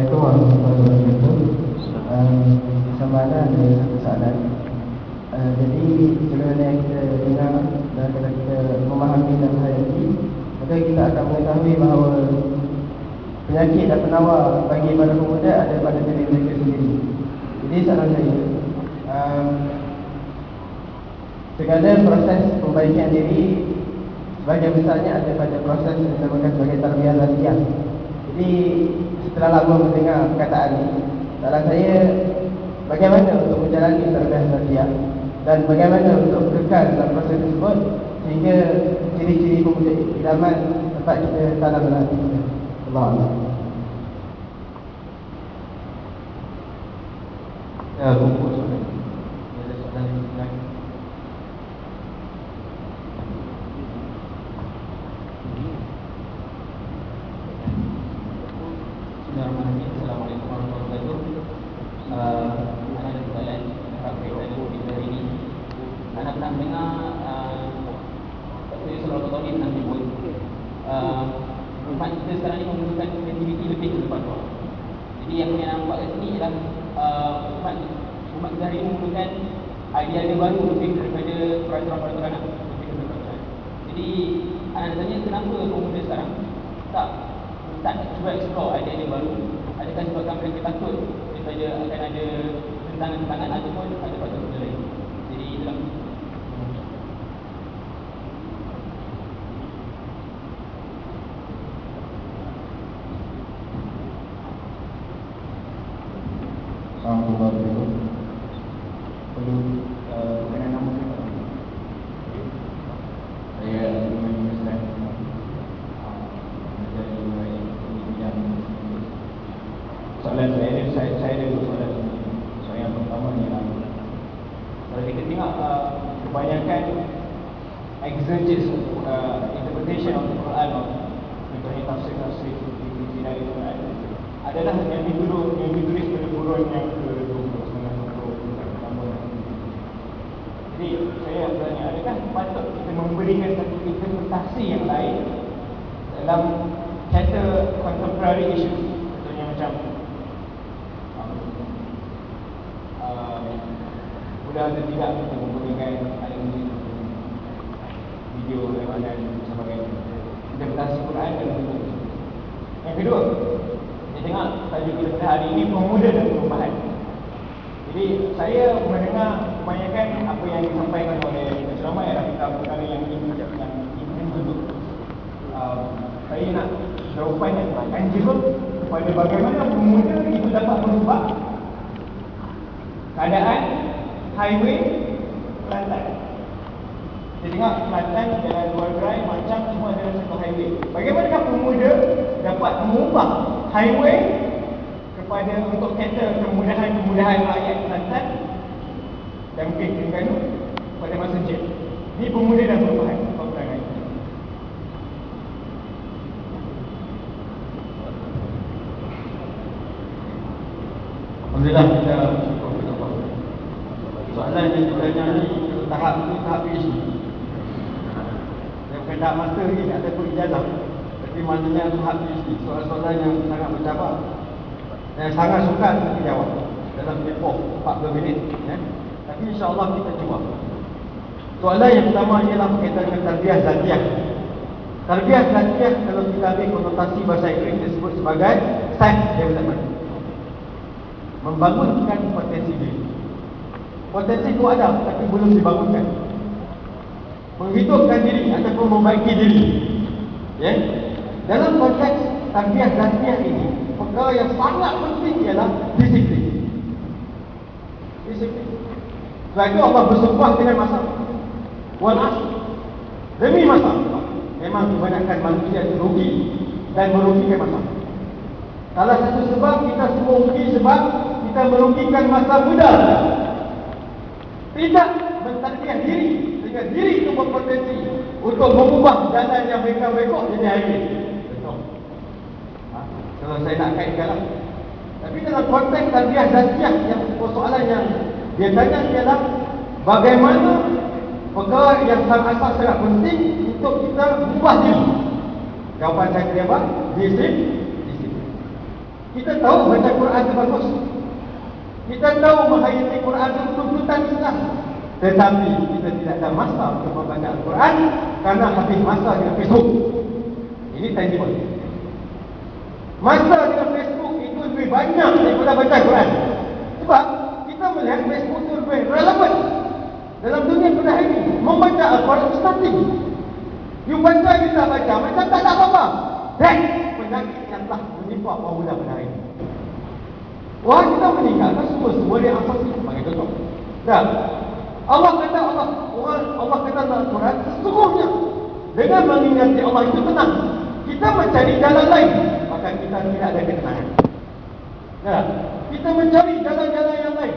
Assalamualaikum warahmatullahi wabarakatuh. Sama ada satu soalan. Jadi sebagaimana kita dengar dan kalau kita memahami dan menghayati, maka kita akan mengetahui bahawa penyakit dan penawar bagi para pemuda ada pada diri mereka sendiri. Jadi soalan saya, segala proses perbaikan diri sebahagian besarnya ada pada proses yang dinamakan sebagai tarbiyah latihan. Jadi setelah lama mendengar perkataan ini, soalan saya, bagaimana untuk menjalani tarbiyah latihan dan bagaimana untuk kekal dalam proses tersebut sehingga ciri-ciri pemuda idaman dapat kita tanam dalam hati kita. Allah. Ya, kumpul soalan. Ada soalan lagi. Bismillahirrahmanirrahim. Assalamualaikum warahmatullahi wabarakatuh. Ada soalan berkaitan dengan kita hari ini. Anda pernah mendengar saya selalu tahu ni pernah menyebut umat kita sekarang ni memerlukan kreativiti lebih ke depan luar. Jadi yang saya nampak kat sini ialah umat kita hari ini memerlukan idea-idea baru lebih daripada peraturan-peraturan lebih daripada peraturan. Jadi anda tanya kenapa pemuda sekarang tak cuba explore idea-idea baru? Adakah sebabkan mereka takut daripada akan ada tentangan-tentangan ataupun ada faktor-faktor lain? Jadi itulah. Assalamualaikum. Perlu berkenan nama saya? Saya Iman Muslim. Menjadi bidang. Soalan saya ada dua soalan. Soalan yang pertama ialah, kalau kita tengok kebanyakan exegesis interpretation of the Quran, contohnya tafsir-tafsir di Al-Quran adalah yang ditulis pada kurun yang ke-20 Jadi saya bertanya, adakah patut kita memberikan satu interpretasi yang lain dalam kata contemporary issues, contohnya macam mudah atau tidak kita menggunakan ada video dan sebagainya, interpretasi Quran dan bentuk. Yang kedua, saya tengok tajuk kita pada hari ini pemuda dan perubahan. Jadi saya mendengar kebanyakan apa yang disampaikan oleh penceramah ialah perkara yang ini dulu. Saya nak jawapan yang tangible kepada bagaimana pemuda itu dapat merubah keadaan highway Kelantan. Kita tengok Kelantan jalan luar gerai macam semua adalah satu highway. Bagaimanakah pemuda dapat mengubah highway kepada untuk cater kemudahan rakyat Kelantan dan mungkin Terengganu pada masa jet. Ini pemuda dan perubahan. Alhamdulillah, kita cukup berapa. Soalan yang sebenarnya ni tahap PhD. Yang bukan tahap master lagi, ada pun ijazah. Tapi maknanya tahap PhD. Soalan-soalan yang sangat mencabar, yang sangat sukar untuk dijawab dalam tempoh 40 minit. Tapi insyaAllah kita cuba. Soalan yang pertama ialah berkaitan dengan tarbiyah zatiah. Tarbiyah zatiah kalau kita ambil konotasi bahasa Inggeris disebut sebagai self-development, membangunkan potensi diri. Potensi itu ada tapi belum dibangunkan. Menghidupkan diri ataupun membaiki diri. Ya. Dalam konteks tarbiyah zatiah ini, perkara yang sangat penting ialah disiplin. Disiplin. Sebab itu Allah bersumpah dengan masa. Wal asr. Demi masa. Memang kebanyakan manusia itu rugi dan merugikan masa. Salah satu sebab kita semua rugi sebab kita merugikan masa muda. Tidak mentarbiyah diri sehingga diri itu berpotensi untuk mengubah jalan yang bengkok-bengkok jadi highway. Betul. Kalau saya nak kaitkanlah. Tapi dalam konteks tarbiyah zatiah, yang persoalan yang dia tanya ialah bagaimana perkara yang sangat penting untuk kita ubah diri. Jawapan saya dia apa? Disiplin. Kita tahu baca Quran itu bagus. Kita tahu menghayati Quran itu tuntutan Islam. Tetapi kita tidak ada masa untuk membaca Al-Quran karena habis masa dengan Facebook. Ini tangible. Masa dengan Facebook itu lebih banyak daripada baca Quran. Sebab kita melihat Facebook itu lebih relevan dalam dunia kita ini. Membaca Al-Quran itu starting. You baca, you tak baca, macam tak ada apa-apa. Dan penyakit yang telah menimpa pemuda pada hari ini. Wah, kita meninggalkan semua yang asasi sebagai contoh. Dan Allah kata Allah kata dalam Al-Quran, sesungguhnya dengan mengingati Allah itu tenang. Kita mencari jalan lain, maka kita tidak ada ketenangan. Nah, kita mencari jalan-jalan yang lain.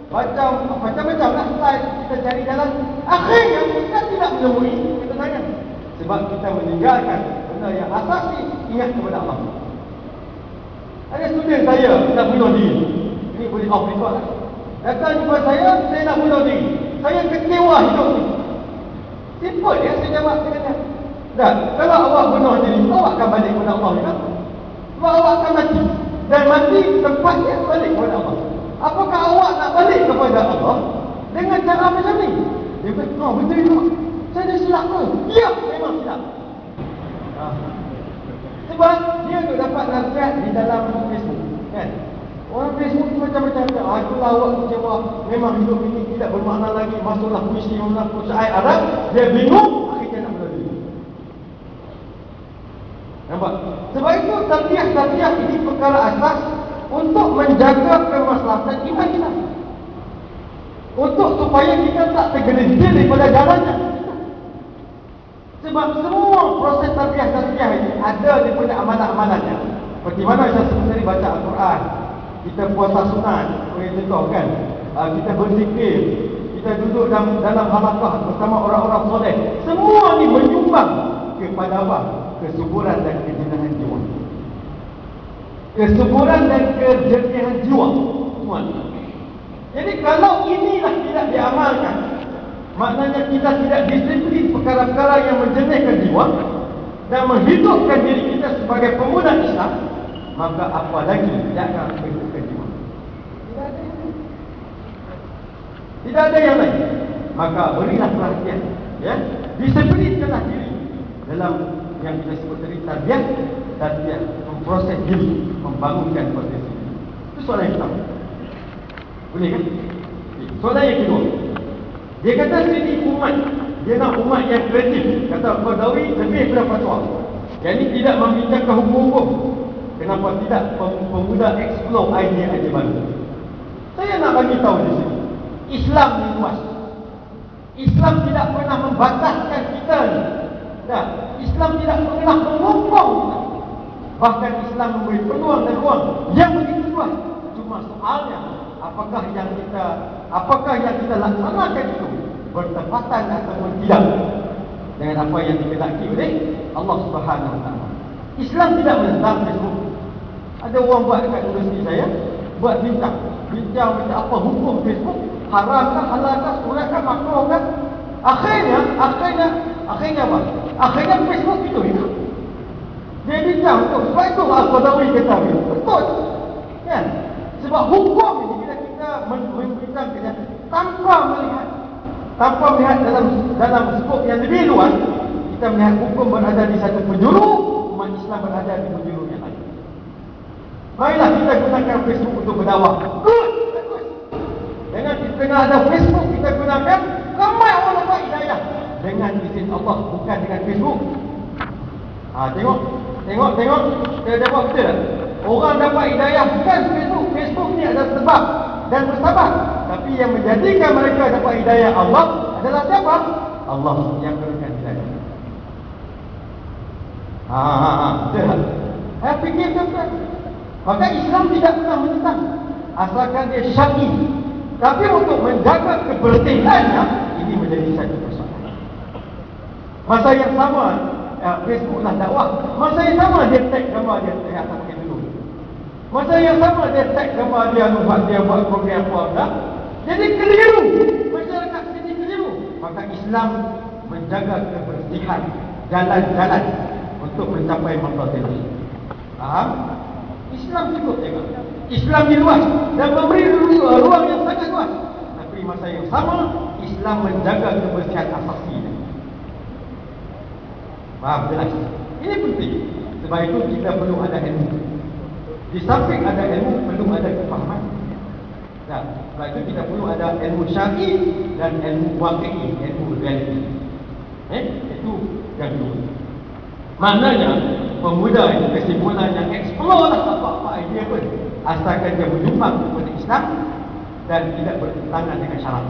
Macam-macam lah slide, kita cari jalan. Akhirnya kita tidak menemui ketenangan. Sebab kita meninggalkan benda yang asasi, ingat kepada Allah. Ada student saya nak bunuh diri. Ini boleh off record lah. Datang jumpa saya nak bunuh diri. Saya kecewa hidup ni. Simple ya, saya jawab. Saya kata, dah, kalau awak bunuh diri, awak akan balik kepada Allah juga. Sebab awak akan mati. Dan mati tempatnya balik kepada Allah. Apakah awak nak balik kepada Allah dengan cara macam ni? Dia kata, oh betul itu. Saya dah silap ke? Ya, memang silap. Sebab dia tu dapat nasihat di dalam Facebook, kan? Orang Facebook tu macam-macam. Itulah awak kecewa. Memang hidup ini tidak bermakna lagi. Masuklah puisi mengaku syair Arab. Dia bingung. Akhirnya nak berdiri. Nampak? Sebab itu tarbiyah ini perkara asas untuk menjaga kemaslahatan iman kita. Untuk supaya kita tak tergelincir daripada jalannya. Sebab semua proses tarbiyah ini ada daripada amalan-amalannya. Seperti mana saya sebut tadi, baca Al-Quran, kita puasa sunat, boleh contoh kan, kita berzikir, kita duduk dalam halaqah bersama orang-orang soleh. Semua ni menyumbang kepada apa? Kesuburan dan kejernihan jiwa. Kesuburan dan kejernihan jiwa. Semua. Jadi kalau inilah tidak diamalkan, maknanya kita tidak disiplin perkara-perkara yang menjernihkan jiwa dan menghidupkan diri kita sebagai pemuda Islam, maka apa lagi yang akan menghidupkan jiwa? Tidak ada yang lain. Maka berilah perhatian, ya, disiplinkanlah diri dalam yang kita sebut tadi tarbiyah, memproses diri, membangunkan potensi. Itu soalan yang pertama. Boleh kan? Soalan yang kedua, dia kata sini umat, dia nak umat yang kreatif. Kata Qadawi lebih daripada fatwa. Jadi tidak membincangkan hukum-hukum. Kenapa tidak pemuda explore idea-idea baru? Saya nak bagi tahu di sini, Islam ni luas. Islam tidak pernah membataskan kita ni. Nah, Islam tidak pernah menghukum kita. Bahkan Islam memberi peluang dan ruang yang begitu luas. Cuma soalnya, apakah yang kita laksanakan itu bertepatan ataupun tidak dengan apa yang dikehendaki oleh Allah Subhanahu Wa Taala. Islam tidak menentang Facebook. Ada orang buat dekat universiti saya, buat bincang macam apa hukum Facebook, haramkah, halalkah, sunnatkah, makruhkah. Akhirnya apa? Akhirnya Facebook itu hidup. Dia bincang tu. Sebab itu Al-Qadawi kata betul. Kan? Sebab hukum ini bila kita membincangkannya tanpa melihat dalam skop yang lebih luas, kita melihat hukum berada di satu penjuru, umat Islam berada di penjuru yang lain. Baiklah kita gunakan Facebook untuk berdakwah. Good, bagus. Dengan di tengah ada Facebook, kita gunakan ramai orang dapat hidayah dengan izin Allah, bukan dengan Facebook. Tengok. Saya jawab betul tak? Orang dapat hidayah bukan Facebook. Facebook ni ada sebab dan bersabab. Tapi yang menjadikan mereka dapat hidayah Allah adalah siapa? Allah yang berikan hidayah. Betul tak? Saya fikir betul. Maka Islam tidak pernah menentang, asalkan dia syar'i. Tapi untuk menjaga kebersihannya, ini menjadi satu persoalan. Masa yang sama, Facebook lah dakwah. Masa yang sama dia tag gambar dia atas pakai dulu. Masa yang sama dia tag gambar dia buat program apa. Jadi keliru. Masyarakat sini keliru. Maka Islam menjaga kebersihan jalan-jalan untuk mencapai maqsad ini. Faham? Islam cukup jaga. Islam ni luas dan memberi ruang yang sangat luas. Tapi masa yang sama, Islam menjaga kebersihan asasi. Faham jelas? Ini penting. Sebab itu kita perlu ada ilmu. Di samping ada ilmu, perlu ada kefahaman. Nah, sebab itu kita perlu ada ilmu syar'i dan ilmu waqi'i, ilmu realiti. Itu yang dua. Maknanya pemuda itu kesimpulan yang explore lah apa-apa idea pun, asalkan dia menyumbang kepada Islam dan tidak bertentangan dengan syarat.